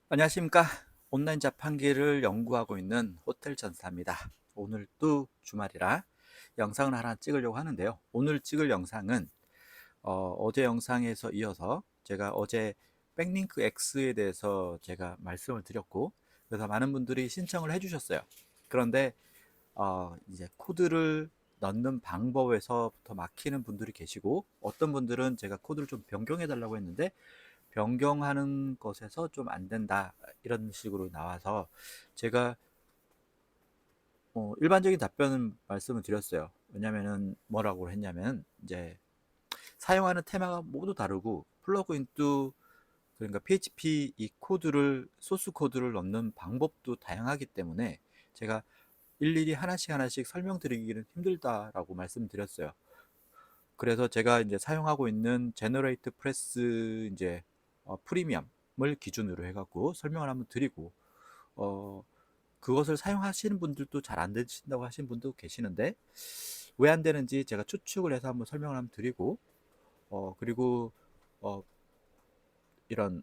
안녕하십니까. 온라인 자판기를 연구하고 있는 호텔 전사입니다. 오늘 또 주말이라 영상을 하나 찍으려고 하는데요. 오늘 찍을 영상은 제 영상에서 이어서 제가 어제 백링크 X에 대해서 제가 말씀을 드렸고, 그래서 많은 분들이 신청을 해주셨어요. 그런데 이제 코드를 넣는 방법에서부터 막히는 분들이 계시고, 어떤 분들은 제가 코드를 좀 변경해 달라고 했는데 변경하는 것에서 좀 안 된다, 이런 식으로 나와서 제가 일반적인 답변은 말씀을 드렸어요. 왜냐면은 뭐라고 했냐면, 이제 사용하는 테마가 모두 다르고 플러그인도, 그러니까 PHP 이 코드를, 소스 코드를 넣는 방법도 다양하기 때문에 제가 일일이 하나씩 하나씩 설명드리기는 힘들다라고 말씀드렸어요. 그래서 제가 이제 사용하고 있는 제너레이트 프레스 이제 프리미엄을 기준으로 해갖고 설명을 한번 드리고, 어, 그것을 사용하시는 분들도 잘 안 되신다고 하시는 분도 계시는데, 왜 안 되는지 제가 추측을 해서 한번 설명을 한번 드리고, 그리고 어, 이런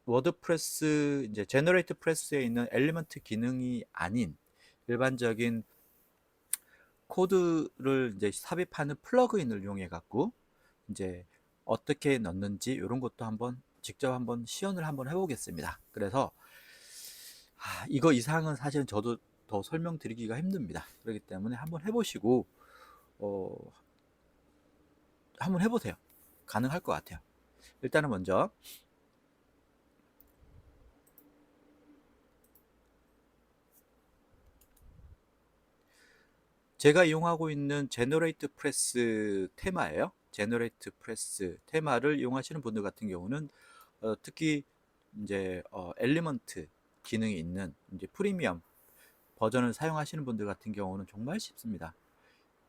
워드프레스 이제 제너레이트 프레스에 있는 엘리먼트 기능이 아닌 일반적인 코드를 이제 삽입하는 플러그인을 이용해 갖고 이제 어떻게 넣는지 이런 것도 한번 직접 한번 시연을 한번 해보겠습니다. 그래서 이거 이상은 사실은 저도 더 설명드리기가 힘듭니다. 그렇기 때문에 한번 해보시고 어, 한번 해보세요. 가능할 것 같아요. 일단은 먼저 제가 이용하고 있는 제너레이트 프레스 테마예요. 제너레이트 프레스 테마를 이용하시는 분들 같은 경우는 특히 이제 엘리먼트 기능이 있는 이제 프리미엄 버전을 사용하시는 분들 같은 경우는 정말 쉽습니다.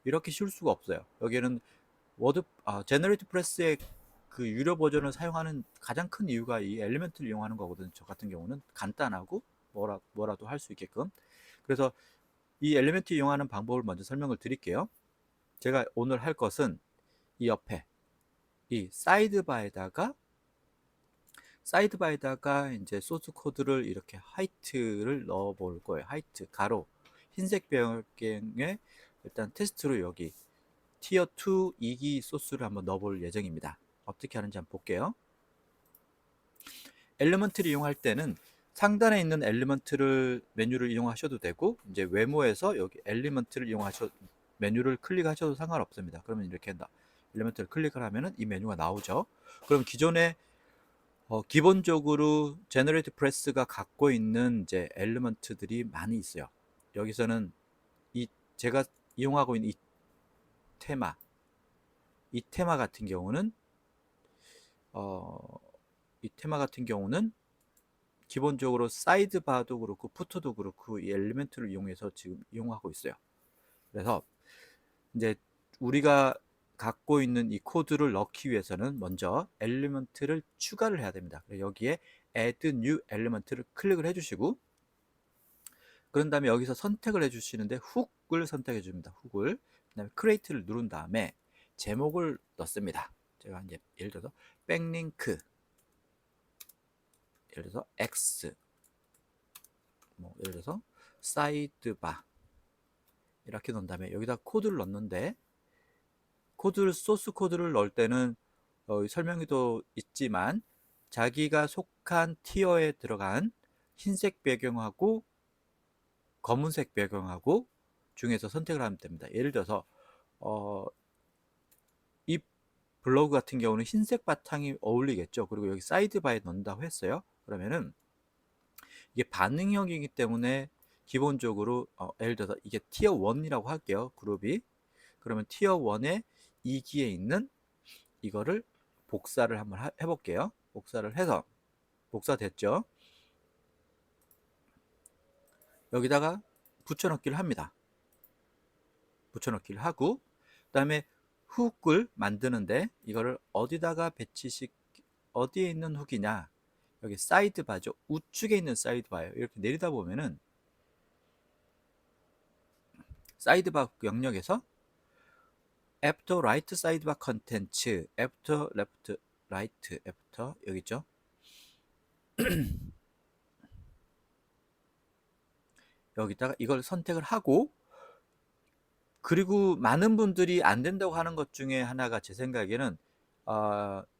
이렇게 쉬울 수가 없어요. 여기는 제너레이트 프레스의 그 유료 버전을 사용하는 가장 큰 이유가 이 엘리먼트를 이용하는 거거든요. 저 같은 경우는 간단하고 뭐라도 할 수 있게끔. 그래서 이 엘리먼트 이용하는 방법을 먼저 설명을 드릴게요. 제가 오늘 할 것은 이 옆에 이 사이드바에다가 이제 소스 코드를 이렇게 하이트를 넣어 볼 거예요. 하이트 가로 흰색 배경에 일단 테스트로 여기 티어 2 2기 소스를 한번 넣어 볼 예정입니다. 어떻게 하는지 한번 볼게요. 엘리먼트를 이용할 때는 상단에 있는 엘리먼트를 메뉴를 이용하셔도 되고, 이제 외모에서 여기 엘리먼트를 메뉴를 클릭하셔도 상관없습니다. 그러면 이렇게 엘리먼트를 클릭을 하면은 이 메뉴가 나오죠. 그럼 기존에 기본적으로 제너레이트 프레스가 갖고 있는 이제 엘리먼트들이 많이 있어요. 여기서는 이 제가 이용하고 있는 테마 이 테마 같은 경우는 어, 이 테마 같은 경우는 기본적으로 사이드바도 그렇고 푸트도 그렇고 이 엘리먼트를 이용해서 지금 이용하고 있어요. 그래서 이제 우리가 갖고 있는 이 코드를 넣기 위해서는 먼저 엘리먼트를 추가를 해야 됩니다. 여기에 add new element를 클릭을 해주시고, 그런 다음에 여기서 선택을 해주시는데 훅을 선택해 줍니다. 훅을. 그다음에 create를 누른 다음에 제목을 넣습니다. 제가 이제 예를 들어서 백링크, 예를 들어서 X, 뭐 예를 들어서 사이드바 이렇게 넣은 다음에 여기다 코드를 넣는데, 소스 코드를 넣을 때는 설명에도 있지만 자기가 속한 티어에 들어간 흰색 배경하고 검은색 배경하고 중에서 선택을 하면 됩니다. 예를 들어서 어, 이 블로그 같은 경우는 흰색 바탕이 어울리겠죠. 그리고 여기 사이드바에 넣는다고 했어요. 그러면은 이게 반응형이기 때문에 기본적으로 예를 들어서 이게 티어 1이라고 할게요. 그룹이. 그러면 티어 1의 2기에 있는 이거를 복사를 한번 해볼게요. 복사를 해서 복사됐죠. 여기다가 붙여넣기를 합니다. 붙여넣기를 하고, 그 다음에 훅을 만드는데 이거를 어디다가 어디에 있는 훅이냐, 여기 사이드바죠. 우측에 있는 사이드바예요. 이렇게 내리다 보면은 사이드바 영역에서 after right sidebar content, after left right, after 여기 있죠. 여기다가 이걸 선택을 하고, 그리고 많은 분들이 안 된다고 하는 것 중에 하나가 제 생각에는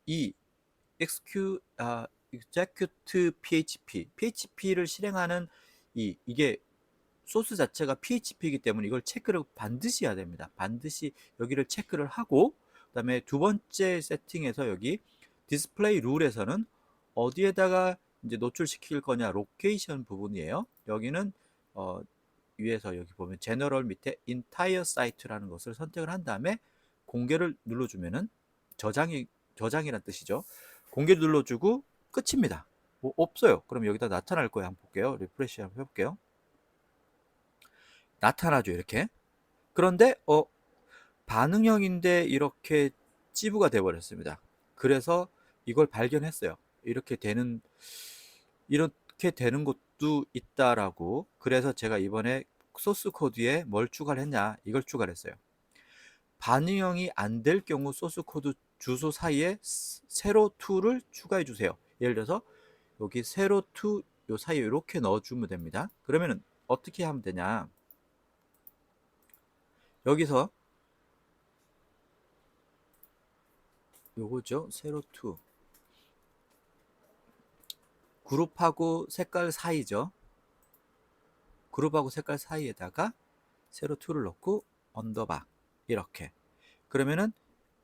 이 execute PHP를 실행하는 이게 소스 자체가 PHP이기 때문에 이걸 체크를 반드시 해야 됩니다. 반드시 여기를 체크를 하고, 그다음에 두 번째 세팅에서 여기 디스플레이 룰에서는 어디에다가 이제 노출시킬 거냐, 로케이션 부분이에요. 여기는 위에서 여기 보면 제너럴 밑에 entire site라는 것을 선택을 한 다음에 공개를 눌러주면은 저장이란 뜻이죠. 공개를 눌러주고 끝입니다. 뭐 없어요. 그럼 여기다 나타날 거예요. 한번 볼게요. 리프레시 한번 해볼게요. 나타나죠, 이렇게. 그런데 반응형인데 이렇게 찌부가 돼 버렸습니다. 그래서 이걸 발견했어요. 이렇게 되는 것도 있다라고. 그래서 제가 이번에 소스 코드에 뭘 추가를 했냐, 이걸 추가를 했어요. 반응형이 안 될 경우 소스 코드 주소 사이에 세로 2를 추가해 주세요. 예를 들어서 여기 세로 2 요 사이에 이렇게 넣어주면 됩니다. 그러면은 어떻게 하면 되냐, 여기서 요거죠, 세로 2 그룹하고 색깔 사이죠. 그룹하고 색깔 사이에다가 세로 2를 넣고 언더바 이렇게. 그러면은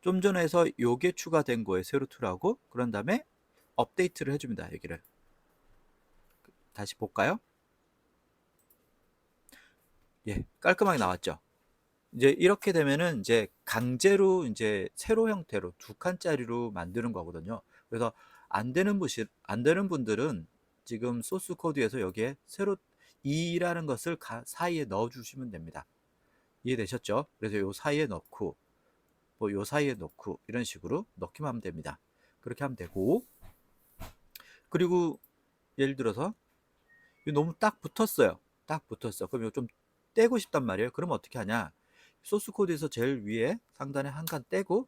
좀 전에 해서 요게 추가된 거예요, 세로 2라고. 그런 다음에 업데이트를 해줍니다. 여기를 다시 볼까요? 예, 깔끔하게 나왔죠. 이제 이렇게 되면은 이제 강제로 이제 세로 형태로 두 칸짜리로 만드는 거거든요. 그래서 안 되는 분들은 지금 소스 코드에서 여기에 세로 2라는 것을 사이에 넣어 주시면 됩니다. 이해되셨죠? 그래서 요 사이에 넣고 뭐 요 사이에 넣고 이런 식으로 넣기만 하면 됩니다. 그렇게 하면 되고, 그리고 예를 들어서 너무 딱 붙었어요. 딱 붙었어. 그럼 이거 좀 떼고 싶단 말이에요. 그럼 어떻게 하냐? 소스 코드에서 제일 위에 상단에 한 칸 떼고,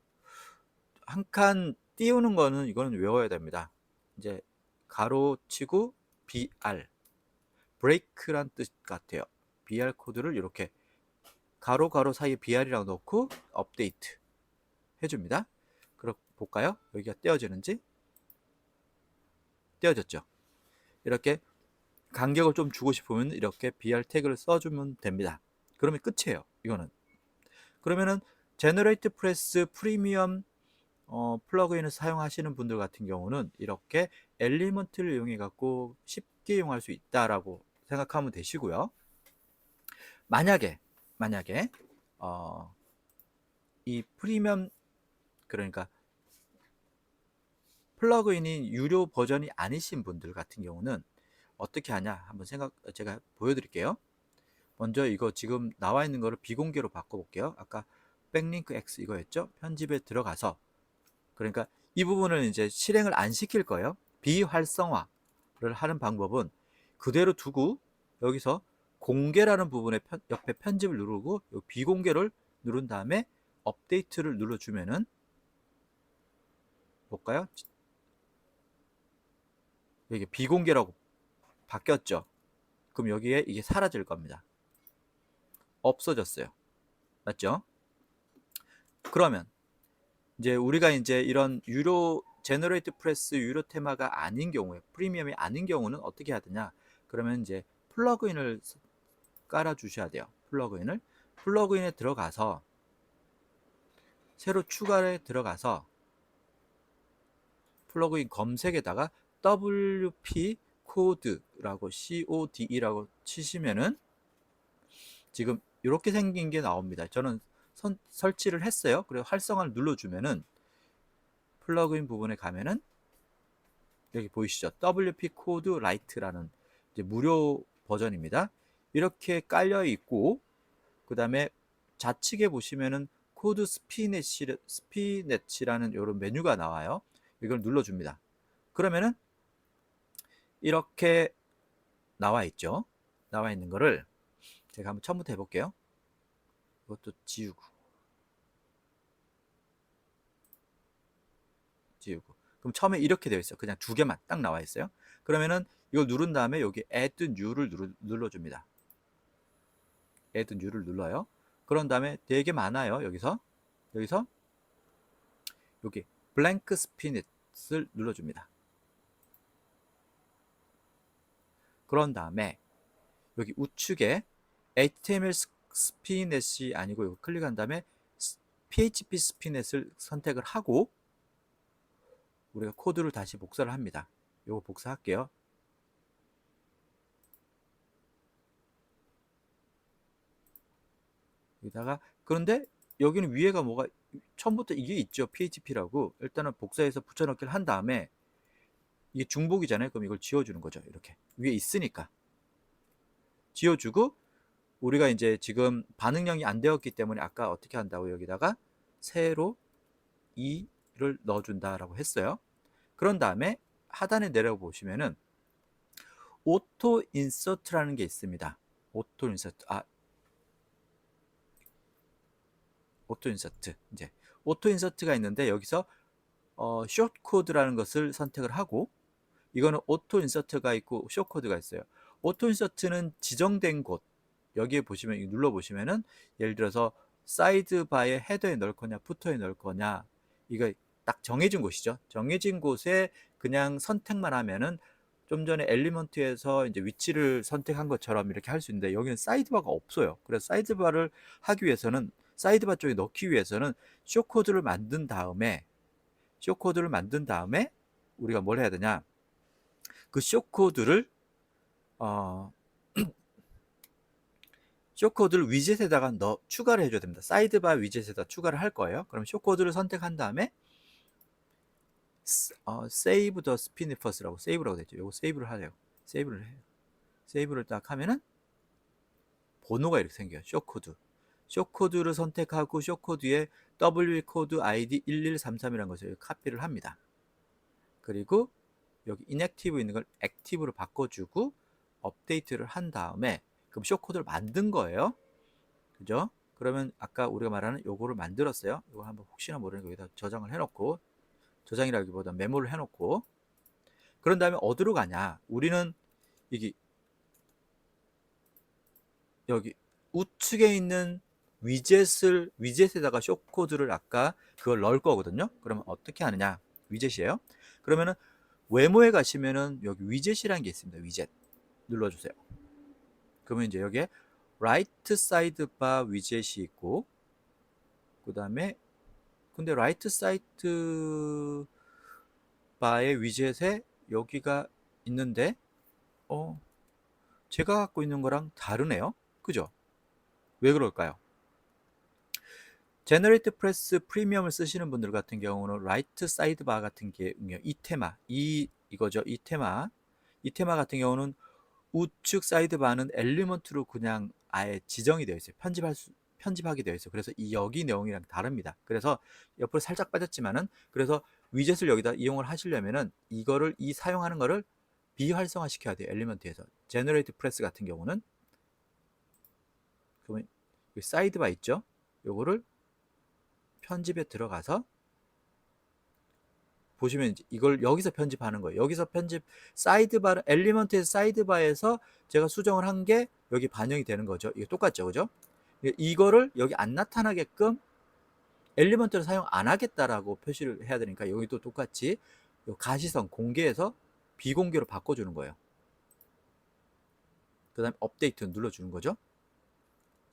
한 칸 띄우는 거는 이거는 외워야 됩니다. 이제 가로 치고 BR, 브레이크란 뜻 같아요. BR 코드를 이렇게 가로 가로 사이에 BR이랑 넣고 업데이트 해줍니다. 그럼 볼까요? 여기가 떼어지는지. 떼어졌죠. 이렇게 간격을 좀 주고 싶으면 이렇게 BR 태그를 써주면 됩니다. 그러면 끝이에요, 이거는. 그러면은 제너레이트 프레스 프리미엄 플러그인을 사용하시는 분들 같은 경우는 이렇게 엘리먼트를 이용해 갖고 쉽게 이용할 수 있다라고 생각하면 되시고요. 만약에 어, 이 프리미엄, 그러니까 플러그인이 유료 버전이 아니신 분들 같은 경우는 어떻게 하냐, 한번 제가 보여드릴게요. 먼저 이거 지금 나와 있는 거를 비공개로 바꿔볼게요. 아까 백링크 X 이거였죠. 편집에 들어가서, 그러니까 이 부분을 이제 실행을 안 시킬 거예요. 비활성화를 하는 방법은 그대로 두고 여기서 공개라는 부분에 옆에 편집을 누르고 비공개를 누른 다음에 업데이트를 눌러주면은, 볼까요? 이게 비공개라고 바뀌었죠. 그럼 여기에 이게 사라질 겁니다. 없어졌어요. 맞죠? 그러면 이제 우리가 이제 이런 유료 제너레이트 프레스 유료 테마가 아닌 경우에, 프리미엄이 아닌 경우는 어떻게 해야 되냐? 그러면 이제 플러그인을 깔아 주셔야 돼요. 플러그인에 들어가서 새로 추가에 들어가서 플러그인 검색에다가 WP 코드라고 CODE라고 치시면은 지금 이렇게 생긴 게 나옵니다. 저는 설치를 했어요. 그리고 활성화를 눌러주면은 플러그인 부분에 가면은 여기 보이시죠? WP 코드 라이트라는 이제 무료 버전입니다. 이렇게 깔려 있고, 그 다음에 좌측에 보시면은 코드 스피넷이라는 이런 메뉴가 나와요. 이걸 눌러줍니다. 그러면은 이렇게 나와 있죠. 나와 있는 거를 제가 한번 처음부터 해볼게요. 이것도 지우고. 그럼 처음에 이렇게 되어 있어요. 그냥 두 개만 딱 나와 있어요. 그러면은 이걸 누른 다음에 여기 add new를 눌러줍니다. add new를 눌러요. 그런 다음에 되게 많아요. 여기서 여기 blank spinet을 눌러줍니다. 그런 다음에 여기 우측에 HTML 스피넷이 아니고 이거 클릭한 다음에 PHP 스피넷을 선택을 하고 우리가 코드를 다시 복사를 합니다. 이거 복사할게요. 여기다가 그런데 여기는 위에가 뭐가 처음부터 이게 있죠. PHP라고. 일단은 복사해서 붙여넣기를 한 다음에 이게 중복이잖아요. 그럼 이걸 지워주는 거죠. 이렇게 위에 있으니까 지워주고 우리가 이제 지금 반응량이 안 되었기 때문에 아까 어떻게 한다고 여기다가 세로 2를 넣어준다라고 했어요. 그런 다음에 하단에 내려 보시면은 오토 인서트라는 게 있습니다. 오토 인서트 오토 인서트 이제 오토 인서트가 있는데 여기서 숏 코드라는 것을 선택을 하고 이거는 오토 인서트가 있고 숏 코드가 있어요. 오토 인서트는 지정된 곳 여기에 보시면 눌러 보시면은 예를 들어서 사이드바에 헤더에 넣을 거냐 푸터에 넣을 거냐 이거 딱 정해진 곳이죠. 정해진 곳에 그냥 선택만 하면은 좀 전에 엘리먼트에서 이제 위치를 선택한 것처럼 이렇게 할 수 있는데 여기는 사이드바가 없어요. 그래서 사이드바를 하기 위해서는 사이드바 쪽에 넣기 위해서는 쇼 코드를 만든 다음에 우리가 뭘 해야 되냐? 그 쇼 코드를 쇼 코드를 위젯에다가 추가를 해줘야 됩니다. 사이드바 위젯에다 추가를 할 거예요. 그럼 쇼 코드를 선택한 다음에 save the spinifus라고 세이브라고 되죠. 이거 세이브를 하래요. 세이브를 해요. 세이브를 딱 하면은 번호가 이렇게 생겨요. 쇼 코드. 쇼 코드를 선택하고 쇼 코드에 W 코드 ID 1133이라는 것을 카피를 합니다. 그리고 여기 inactive 있는 걸 active로 바꿔주고 업데이트를 한 다음에 그럼 쇼 코드를 만든 거예요. 그죠? 그러면 아까 우리가 말하는 요거를 만들었어요. 이거 한번 혹시나 모르니까 여기다 저장을 해놓고 저장이라기보다 메모를 해놓고 그런 다음에 어디로 가냐? 우리는 여기 우측에 있는 위젯에다가 쇼 코드를 아까 그걸 넣을 거거든요. 그러면 어떻게 하느냐? 위젯이에요. 그러면은 외모에 가시면은 여기 위젯이라는 게 있습니다. 위젯 눌러주세요. 그러면 이제 여기에 라이트 사이드 바 위젯이 있고 그 다음에 근데 라이트 사이드 바의 위젯에 여기가 있는데 제가 갖고 있는 거랑 다르네요. 그죠? 왜 그럴까요? 제너레이트 프레스 프리미엄을 쓰시는 분들 같은 경우는 라이트 사이드바 같은 경우 이거죠. 이 테마 같은 경우는 우측 사이드바는 엘리먼트로 그냥 아예 지정이 되어 있어요. 편집하게 되어 있어요. 그래서 이 여기 내용이랑 다릅니다. 그래서 옆으로 살짝 빠졌지만은 그래서 위젯을 여기다 이용을 하시려면은 이거를 사용하는 거를 비활성화 시켜야 돼요. 엘리먼트에서. 제너레이트 프레스 같은 경우는 그러면 사이드바 있죠? 요거를 편집에 들어가서 보시면 이걸 여기서 편집하는 거예요. 여기서 사이드바 엘리먼트의 사이드바에서 제가 수정을 한 게 여기 반영이 되는 거죠. 이게 똑같죠, 그죠? 이거를 여기 안 나타나게끔 엘리먼트를 사용 안 하겠다라고 표시를 해야 되니까 여기도 똑같이 가시성 공개해서 비공개로 바꿔주는 거예요. 그 다음에 업데이트 눌러주는 거죠.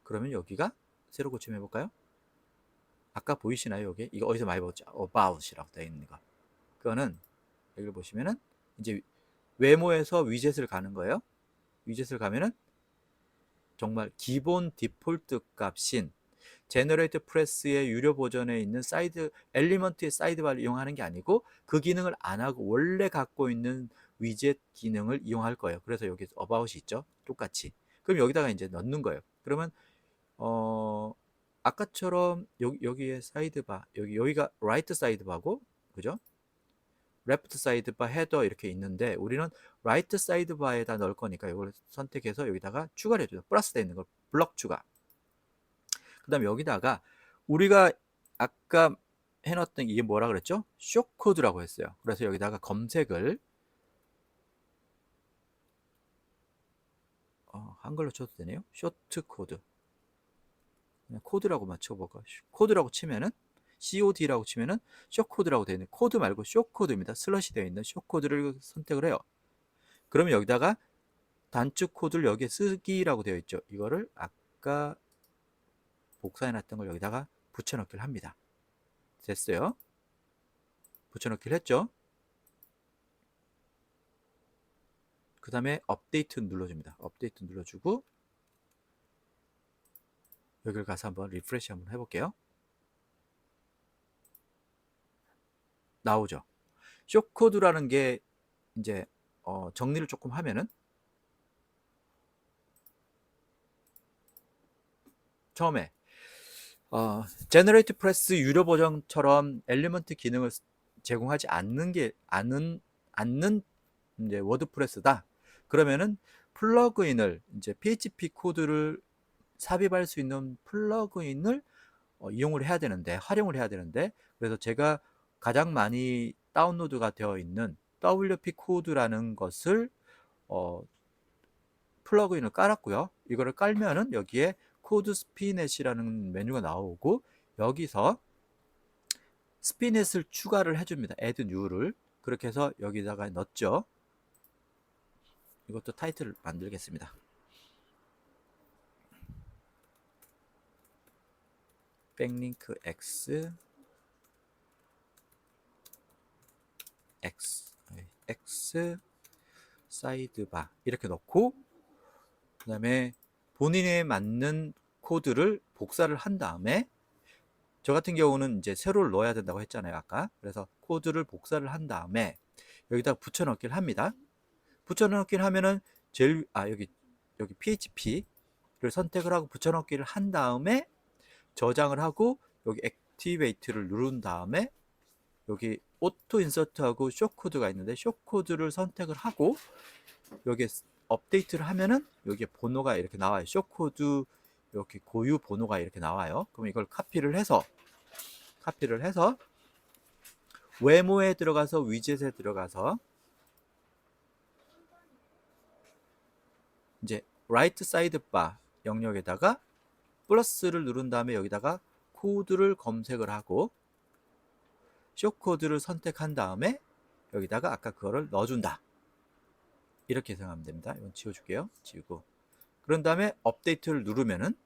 그러면 여기가 새로 고침해 볼까요? 아까 보이시나요? 여기 이거 어디서 많이 봤죠? about이라고 되어 있는 거. 그거는 여기 보시면은 이제 외모에서 위젯을 가는 거예요. 위젯을 가면은 정말 기본 디폴트 값인 제너레이트 프레스의 유료 버전에 있는 엘리먼트의 사이드바를 이용하는 게 아니고 그 기능을 안 하고 원래 갖고 있는 위젯 기능을 이용할 거예요. 그래서 여기 about이 있죠. 똑같이. 그럼 여기다가 이제 넣는 거예요. 그러면 아까처럼 여기에 사이드바 여기가 라이트 사이드바고 그죠? 레프트 사이드바 헤더 이렇게 있는데 우리는 라이트 사이드바에다 넣을 거니까 이걸 선택해서 여기다가 추가를 해줘요. 플러스 되어 있는 걸 블럭 추가. 그 다음에 여기다가 우리가 아까 해놨던 이게 뭐라 그랬죠? 쇼코드라고 했어요. 그래서 여기다가 검색을 한글로 쳐도 되네요. 쇼트 코드. 그냥 코드라고 맞춰볼까? 코드라고 치면은 COD라고 치면은 쇼코드라고 되어 있는 코드 말고 쇼코드입니다. 슬러시 되어 있는 쇼코드를 선택을 해요. 그러면 여기다가 단축 코드를 여기에 쓰기라고 되어 있죠. 이거를 아까 복사해놨던 걸 여기다가 붙여넣기를 합니다. 됐어요. 붙여넣기를 했죠. 그 다음에 업데이트 눌러줍니다. 업데이트 눌러주고 여기를 가서 한번 리프레시 한번 해볼게요. 나오죠. 쇼코드라는 게 이제 정리를 조금 하면은 처음에 제너레이트 프레스 유료 버전처럼 엘리먼트 기능을 제공하지 않는 이제 워드프레스다. 그러면은 플러그인을 이제 PHP 코드를 삽입할 수 있는 플러그인을 이용을 해야 되는데 활용을 해야 되는데 그래서 제가 가장 많이 다운로드가 되어 있는 WP 코드라는 것을 플러그인을 깔았고요. 이거를 깔면은 여기에 코드 스피넷이라는 메뉴가 나오고 여기서 스피넷을 추가를 해줍니다. add new를 그렇게 해서 여기다가 넣었죠. 이것도 타이틀을 만들겠습니다. 백링크 x 사이드바 이렇게 넣고 그 다음에 본인에 맞는 코드를 복사를 한 다음에 저 같은 경우는 이제 세로를 넣어야 된다고 했잖아요 아까. 그래서 코드를 복사를 한 다음에 여기다 붙여넣기를 합니다. 붙여넣기를 하면은 여기 PHP를 선택을 하고 붙여넣기를 한 다음에 저장을 하고 여기 액티베이트를 누른 다음에 여기 오토 인서트하고 쇼코드가 있는데 쇼코드를 선택을 하고 여기에 업데이트를 하면은 여기에 번호가 이렇게 나와요. 쇼코드 이렇게 고유 번호가 이렇게 나와요. 그럼 이걸 카피를 해서 웨모에 들어가서 위젯에 들어가서 이제 라이트 사이드 바 영역에다가 플러스를 누른 다음에 여기다가 코드를 검색을 하고 쇼코드를 선택한 다음에 여기다가 아까 그거를 넣어준다. 이렇게 생각하면 됩니다. 이건 지워줄게요. 지우고 그런 다음에 업데이트를 누르면은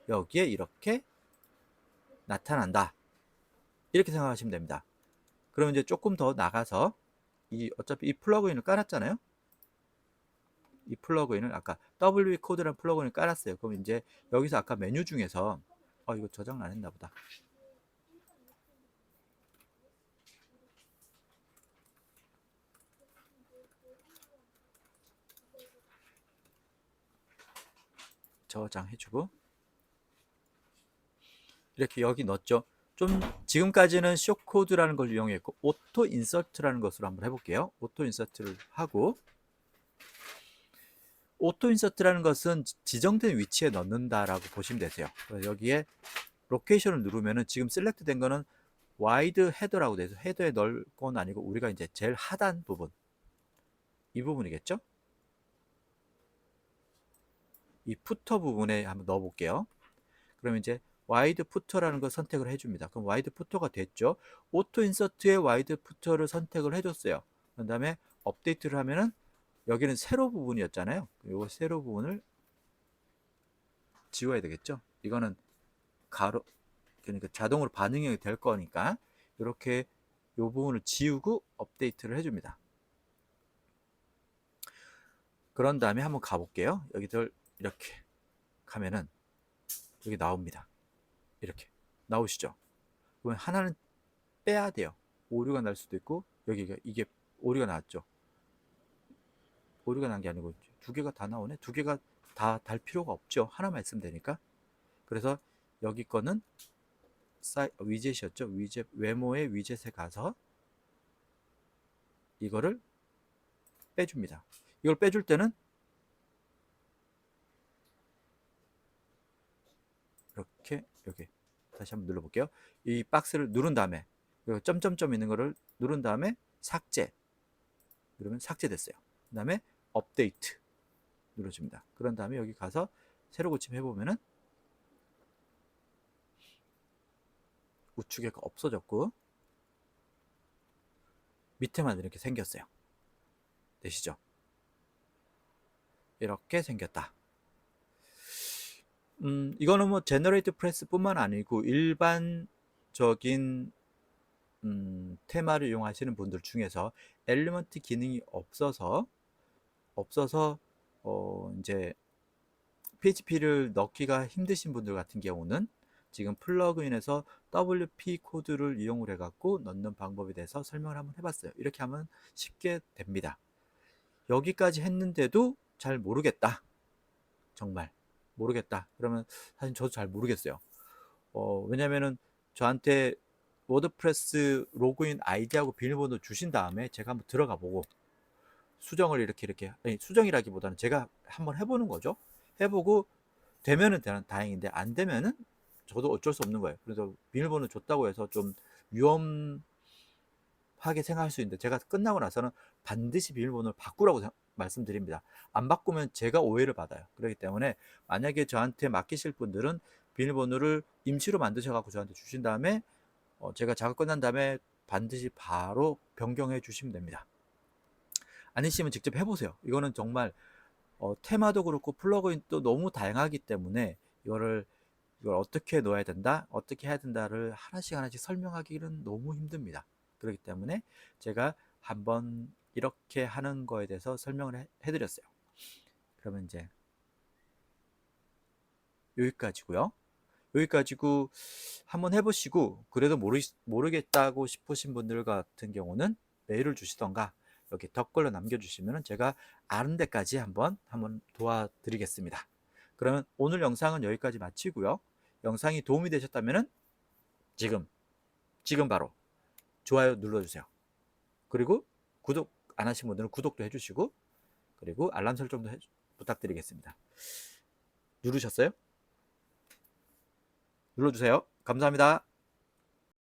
여기에 이렇게 나타난다. 이렇게 생각하시면 됩니다. 그럼 이제 조금 더 나가서 어차피 이 플러그인을 깔았잖아요. 이 플러그인을 아까 W 코드라는 플러그인을 깔았어요. 그럼 이제 여기서 아까 메뉴 중에서 이거 저장 안 했나 보다. 저장해주고 이렇게 여기 넣었죠. 좀 지금까지는 쇼코드라는 걸 이용했고 오토 인서트라는 것으로 한번 해볼게요. 오토 인서트를 하고 오토 인서트라는 것은 지정된 위치에 넣는다라고 보시면 되세요. 그래서 여기에 로케이션을 누르면은 지금 셀렉트 된 거는 와이드 헤더라고 돼서 헤더에 넣을 건 아니고 우리가 이제 제일 하단 부분 이 부분이겠죠? 이 푸터 부분에 한번 넣어 볼게요. 그러면 이제 와이드 푸터라는 걸 선택을 해줍니다. 그럼 와이드 푸터가 됐죠. 오토 인서트의 와이드 푸터를 선택을 해줬어요. 그 다음에 업데이트를 하면은 여기는 세로 부분이었잖아요. 이거 세로 부분을 지워야 되겠죠. 이거는 가로 그러니까 자동으로 반응이 될 거니까 이렇게 이 부분을 지우고 업데이트를 해줍니다. 그런 다음에 한번 가볼게요. 여기들 이렇게 가면은 여기 나옵니다. 이렇게 나오시죠. 그러면 하나는 빼야 돼요. 오류가 날 수도 있고 여기가 이게 오류가 나왔죠. 오류가 난 게 아니고 두 개가 다 나오네. 두 개가 다 달 필요가 없죠. 하나만 있으면 되니까. 그래서 여기 거는 위젯이었죠. 위젯 웨모의 위젯에 가서 이거를 빼줍니다. 이걸 빼줄 때는 이렇게 여기 다시 한번 눌러볼게요. 이 박스를 누른 다음에 점점점 있는 거를 누른 다음에 삭제 누르면 삭제됐어요. 그 다음에 업데이트 눌러줍니다. 그런 다음에 여기 가서 새로 고침 해보면은 우측에 없어졌고 밑에만 이렇게 생겼어요. 되시죠? 이렇게 생겼다. 이거는 뭐 제너레이트 프레스 뿐만 아니고 일반적인 테마를 이용하시는 분들 중에서 엘리먼트 기능이 없어서 이제 PHP를 넣기가 힘드신 분들 같은 경우는 지금 플러그인에서 WP 코드를 이용을 해갖고 넣는 방법에 대해서 설명을 한번 해봤어요. 이렇게 하면 쉽게 됩니다. 여기까지 했는데도 잘 모르겠다. 정말 모르겠다. 그러면 사실 저도 잘 모르겠어요. 왜냐면은 저한테 워드프레스 로그인 아이디하고 비밀번호 주신 다음에 제가 한번 들어가 보고 수정을 이렇게 아니, 수정이라기보다는 제가 한번 해보는 거죠. 해보고 되면은 다행인데 안 되면은 저도 어쩔 수 없는 거예요. 그래서 비밀번호 줬다고 해서 좀 위험하게 생각할 수 있는데 제가 끝나고 나서는 반드시 비밀번호를 바꾸라고 말씀드립니다. 안 바꾸면 제가 오해를 받아요. 그렇기 때문에 만약에 저한테 맡기실 분들은 비밀번호를 임시로 만드셔갖고 저한테 주신 다음에 제가 작업 끝난 다음에 반드시 바로 변경해 주시면 됩니다. 아니시면 직접 해보세요. 이거는 정말 테마도 그렇고 플러그인도 너무 다양하기 때문에 이걸 어떻게 넣어야 된다, 어떻게 해야 된다를 하나씩 설명하기는 너무 힘듭니다. 그렇기 때문에 제가 한번 이렇게 하는 거에 대해서 설명을 해드렸어요. 그러면 이제 여기까지고요. 여기까지고 한번 해보시고 그래도 모르겠다고 싶으신 분들 같은 경우는 메일을 주시던가 여기 댓글로 남겨주시면 제가 아는 데까지 한번 도와드리겠습니다. 그러면 오늘 영상은 여기까지 마치고요. 영상이 도움이 되셨다면 지금 바로 좋아요 눌러주세요. 그리고 구독 안 하신 분들은 구독도 해주시고 그리고 알람 설정도 부탁드리겠습니다. 누르셨어요? 눌러주세요. 감사합니다.